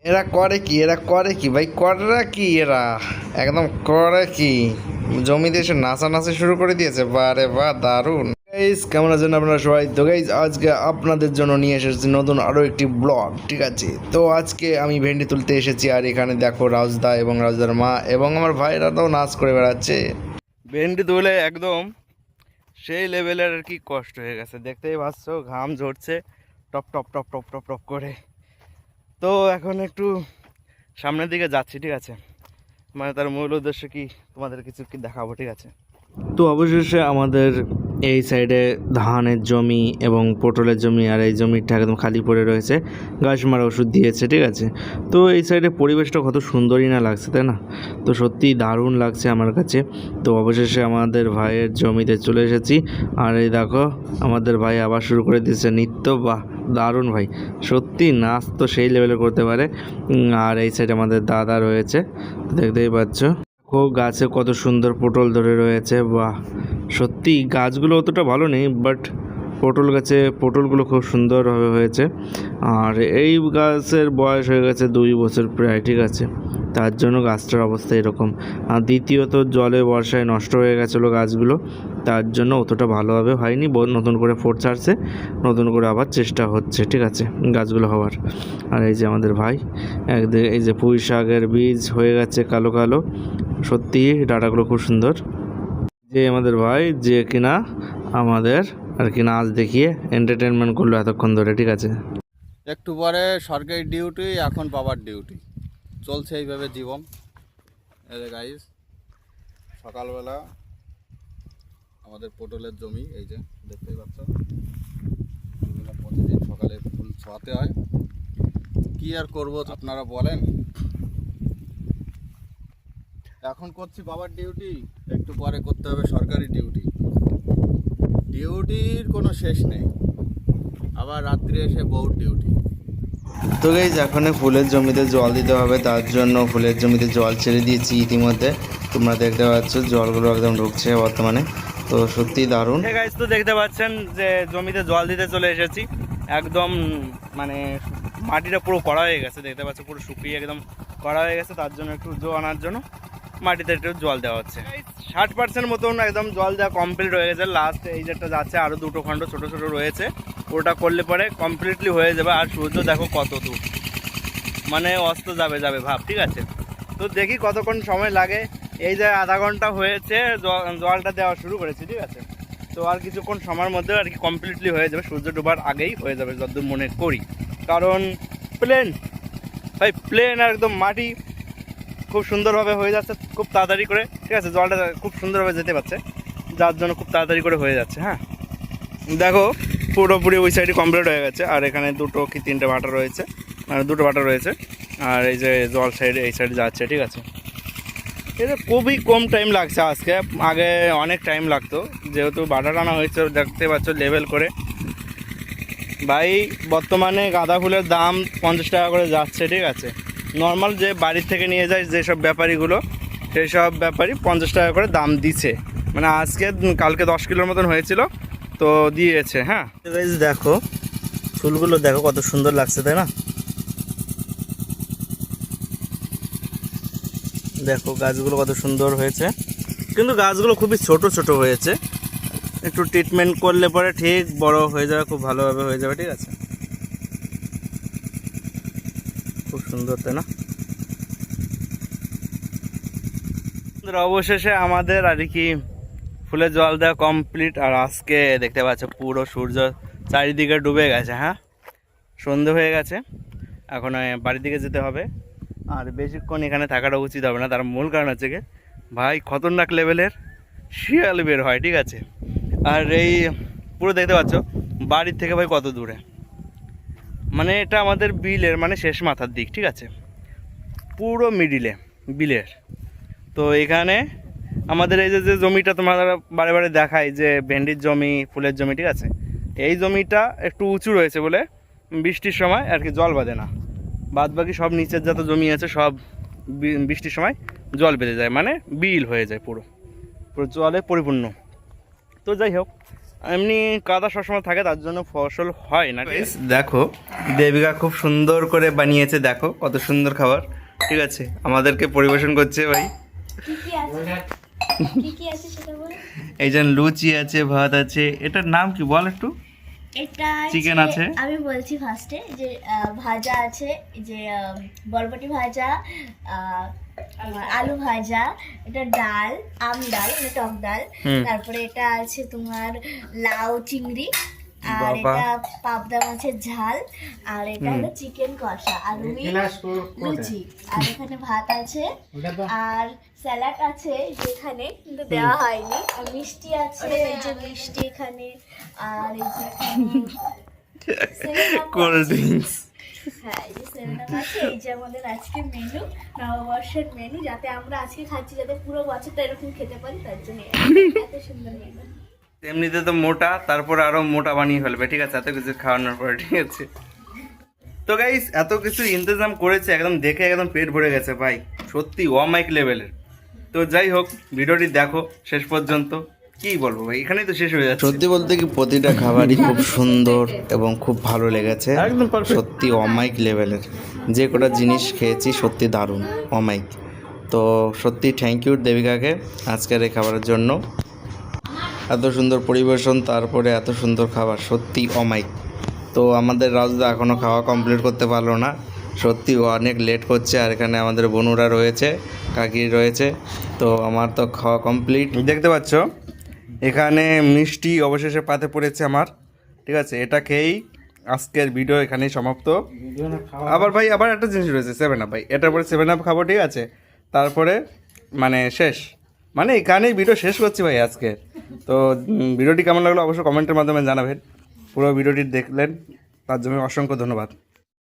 এরা করে কি, এরা করে কি ভাই, করে কি এরা, একদম করে কি, জমিতে এসে নাচানাচি শুরু করে দিয়েছে। বারে বা দারুণ। গাইস কেমন আছেন আপনারা সবাই? তো গাইস আজকে আপনাদের জন্য নিয়ে এসেছি নতুন আরও একটি ব্লগ, ঠিক আছে? তো আজকে আমি ভেন্ডি তুলতে এসেছি, আর এখানে দেখো রাজদা এবং রাজদার মা এবং আমার ভাইরা তো নাচ করে বেড়াচ্ছে। ভেন্ডি তুলে একদম সেই লেভেলের আর কি কষ্ট হয়ে গেছে, দেখতেই পাচ্ছ ঘাম ঝরছে top top top top top top করে। তো এখন একটু সামনের দিকে যাচ্ছি, ঠিক আছে? মানে তার মূল উদ্দেশ্য কি তোমাদের কিছু কি দেখাবো, ঠিক আছে? তো অবশেষে আমাদের এই সাইডে ধানের জমি এবং পটলের জমি, আর এই জমিটা একদম খালি পড়ে রয়েছে, গাছ মারা ওষুধ দিয়েছে, ঠিক আছে? তো এই সাইডে পরিবেশটা কত সুন্দরই না লাগছে, তাই না? তো সত্যিই দারুণ লাগছে আমার কাছে। তো অবশেষে আমাদের ভাইয়ের জমিতে চলে এসেছি, আর এই দেখো আমাদের ভাই আবার শুরু করে দিয়েছে নৃত্য। বাহ, দারুণ ভাই, সত্যি নাচ তো সেই লেভেলে করতে পারে। আর এই সাইডে আমাদের দাদা রয়েছে, দেখতেই পাচ্ছ। গাছে কত সুন্দর পটল ধরে রয়েছে। বাহ, সত্যি গাছগুলো অতটা ভালো নেই, বাট পটল গাছে পটলগুলো খুব সুন্দরভাবে হয়েছে। আর এই গাছের বয়স হয়ে গেছে 2 বছর প্রায়, ঠিক আছে? তার জন্য গাছটার অবস্থা এরকম। আর দ্বিতীয়ত জলে বর্ষায় নষ্ট হয়ে গেছিলো গাছগুলো, তার জন্য অতটা ভালোভাবে হয়নি। নতুন করে ফোট ছাড়ছে, নতুন করে আবার চেষ্টা হচ্ছে, ঠিক আছে, গাছগুলো হওয়ার। আর এই যে আমাদের ভাই একদিকে এই যে পুঁই শাকের বীজ হয়ে গেছে কালো কালো, সত্যি ডাটাগুলো খুব সুন্দর। যে আমাদের ভাই যে কিনা আমাদের আর কি নাচ দেখিয়ে এন্টারটেনমেন্ট করলো এতক্ষণ ধরে, ঠিক আছে? একটু পরে সরকারি ডিউটি, এখন বাবার ডিউটি চলছে এইভাবে জীবন। এই যে গাইস, সকালবেলা আমাদের পটলের জমি, এই যে দেখতেই পাচ্ছ, প্রতিদিন সকালে ফুল ছোঁয়াতে হয়। কি আর করবো আপনারা বলেন। এখন করছি বাবার ডিউটি, একটু পরে করতে হবে সরকারি ডিউটি। ডিউটির কোনো শেষ নেই, আবার রাত্রে এসে বউর ডিউটি। তো গাইস এখন ফুলের জমিতে জল দিতে হবে, তার জন্য ফুলের জমিতে জল ছেড়ে দিয়েছি ইতিমধ্যে। তোমরা দেখতে পাচ্ছ জলগুলো একদম ঢুকছে বর্তমানে। তো সত্যি দারুণ। গাইস তো দেখতে পাচ্ছেন যে জমিতে জল দিতে চলে এসেছি, একদম মানে মাটিটা পুরো কড়া হয়ে গেছে, দেখতে পাচ্ছ পুরো শুকিয়ে একদম কড়া হয়ে গেছে। তার জন্য একটু জল আনার জন্য মাটিতে একটু জল দেওয়া হচ্ছে। 60% মতন একদম জল দেওয়া কমপ্লিট হয়ে গেছে। লাস্ট এই যেটা যাচ্ছে আরও 2টো খণ্ড ছোটো ছোটো রয়েছে, ওটা করলে পরে কমপ্লিটলি হয়ে যাবে। আর সূর্য দেখো কত দূর, মানে অস্ত যাবে যাবে ভাব, ঠিক আছে? তো দেখি কতক্ষণ সময় লাগে। এই যে আধা ঘন্টা হয়েছে জলটা দেওয়া শুরু করেছি, ঠিক আছে? তো আর কিছুক্ষণ সময়ের মধ্যে আর কি কমপ্লিটলি হয়ে যাবে, সূর্য ডোবার আগেই হয়ে যাবে যতদূর মনে করি। কারণ প্লেন ভাই, প্লেন আর একদম মাটি খুব সুন্দরভাবে হয়ে যাচ্ছে খুব তাড়াতাড়ি করে, ঠিক আছে? জলটা খুব সুন্দরভাবে যেতে পারছে, যার জন্য খুব তাড়াতাড়ি করে হয়ে যাচ্ছে। হ্যাঁ দেখো পুরোপুরি ওই সাইডে কমপ্লিট হয়ে গেছে, আর এখানে 2টো কি 3টে ভাটা রয়েছে, মানে 2টো ভাটা রয়েছে। আর এই যে জল সাইডে এই সাইডে যাচ্ছে, ঠিক আছে? এটা খুবই কম টাইম লাগছে আজকে, আগে অনেক টাইম লাগতো, যেহেতু ভাটা টানা হয়েছে দেখতে পাচ্ছ লেভেল করে। ভাই বর্তমানে গাঁদা ফুলের দাম 50 টাকা করে যাচ্ছে, ঠিক আছে? নর্মাল যে বাড়ির থেকে নিয়ে যায় যেসব ব্যাপারীগুলো, সেই সব ব্যাপারী 50 টাকা করে দাম দিচ্ছে। মানে আজকে কালকে 10 কিলোর মতন হয়েছিল, তো দিয়েছে। হ্যাঁ দেখো ফুলগুলো দেখো কত সুন্দর লাগছে, তাই না? দেখো গাছগুলো কত সুন্দর হয়েছে, কিন্তু গাছগুলো খুবই ছোট ছোট হয়েছে। একটু ট্রিটমেন্ট করলে পরে ঠিক বড় হয়ে যাবে, খুব ভালোভাবে হয়ে যাবে, ঠিক আছে? খুব সুন্দর, তাই না? অবশেষে আমাদের আর কি ফুলের জল দেওয়া কমপ্লিট। আর আজকে দেখতে পাচ্ছ পুরো সূর্য চারিদিকে ডুবে গেছে। হ্যাঁ সন্ধে হয়ে গেছে, এখন বাড়ির দিকে যেতে হবে। আর বেশিক্ষণ এখানে থাকাটা উচিত হবে না, তার মূল কারণ হচ্ছে কি ভাই খতরনাক লেভেলের শিয়াল বের হয়, ঠিক আছে? আর এই পুরো দেখতে পাচ্ছ বাড়ির থেকে ভাই কত দূরে, মানে এটা আমাদের বিলের মানে শেষ মাথার দিক, ঠিক আছে? পুরো মিডিলে বিলের। তো এখানে আমাদের এই যে জমিটা তোমার বারে বারে দেখায় যে ভেন্ডির জমি, ফুলের জমি, ঠিক আছে? এই জমিটা একটু উঁচু রয়েছে বলে বৃষ্টির সময় আর কি জল বাঁধে না, বাদ বাকি সব নিচের যত জমি আছে সব বৃষ্টির সময় জল বেঁধে যায়, মানে বিল হয়ে যায় পুরো পুরো জলে পরিপূর্ণ। তো যাই হোক, এমনি কাদা সবসময় থাকে, তার জন্য ফসল হয় না। দেখো দেবিকা খুব সুন্দর করে বানিয়েছে, দেখো কত সুন্দর খাবার। ঠিক আছে, আমাদেরকে পরিবেশন করছে ভাই। কি কি আছে কি কি আছে সেটা বল। এই যে লুচি আছে, ভাত আছে, এটার নাম কি বল একটু। এটা চিকেন আছে। আমি বলছি ফার্স্টে যে ভাজা আছে, যে বরবটি ভাজা, তোমার আলু ভাজা, এটা ডাল, আম ডাল মানে টক ডাল, তারপরে এটা আছে তোমার লাউ চিংড়ি, আর বাবা। এটা পাবদা মাছের ঝাল, আর এটা হলো চিকেন কষা, আর লুচি, আর এখানে ভাত আছে, আর স্যালাড আছে যেখানে কিন্তু দেওয়া হয়নি, আর মিষ্টি আছে, এই যে মিষ্টি এখানে, আর এই যে সেভেন আপ কোল্ড আছে। ড্রিঙ্কস। হ্যাঁ, এই যে সেভেন আপ আছে। এই যে আমাদের আজকে মেনু, নববর্ষের মেনু, যাতে আমরা আজকে খাচ্ছি যাতে পুরো বছরটা এরকম খেতে পারি, তার জন্য এত সুন্দর মেনু। এমনিতে তো মোটা, তারপর আরো মোটা বানিয়ে ফেলবে। ঠিক আছে, এত কিছু খাওয়ানোর পরে। ঠিক আছে, তো গাইস এত কিছু ইন্তজাম করেছে, একদম দেখে একদম পেট ভরে গেছে ভাই, সত্যি অমাইক লেভেলের। তো যাই হোক, ভিডিওটি দেখো শেষ পর্যন্ত। কি বলবো ভাই, এখানেই তো শেষ হয়ে যাচ্ছে। সত্যি বলতে কি প্রতিটা খাবারই খুব সুন্দর এবং খুব ভালো লেগেছে, একদম সত্যি অমাইক লেভেলের। যে কটা জিনিস খেয়েছি সত্যি দারুণ, অমাইক। তো সত্যি থ্যাংক ইউ দেবিকাকে আজকের এই খাবারের জন্য। এত সুন্দর পরিবেশন, তারপরে এত সুন্দর খাবার, সত্যি অমাইক। তো আমাদের রাজদা এখনও খাওয়া কমপ্লিট করতে পারলো না, সত্যি ও অনেক লেট করছে। আর এখানে আমাদের বনুরা রয়েছে, কাকি রয়েছে। তো আমার তো খাওয়া কমপ্লিট, দেখতে পাচ্ছ এখানে মিষ্টি অবশেষে পাতে পড়েছে আমার। ঠিক আছে, এটা খেয়েই আজকের ভিডিও এখানেই সমাপ্ত। আবার ভাই আবার একটা জিনিস রয়েছে, 7 আপ ভাই, এটার পরে 7 আপ খাবো। ঠিক আছে, তারপরে মানে শেষ, মানে এখানেই ভিডিও শেষ করছি ভাই আজকে। তো ভিডিওটি কেমন লাগলো অবশ্যই কমেন্টের মাধ্যমে জানাবেন। পুরো ভিডিওটি দেখলেন তার জন্য অসংখ্য ধন্যবাদ।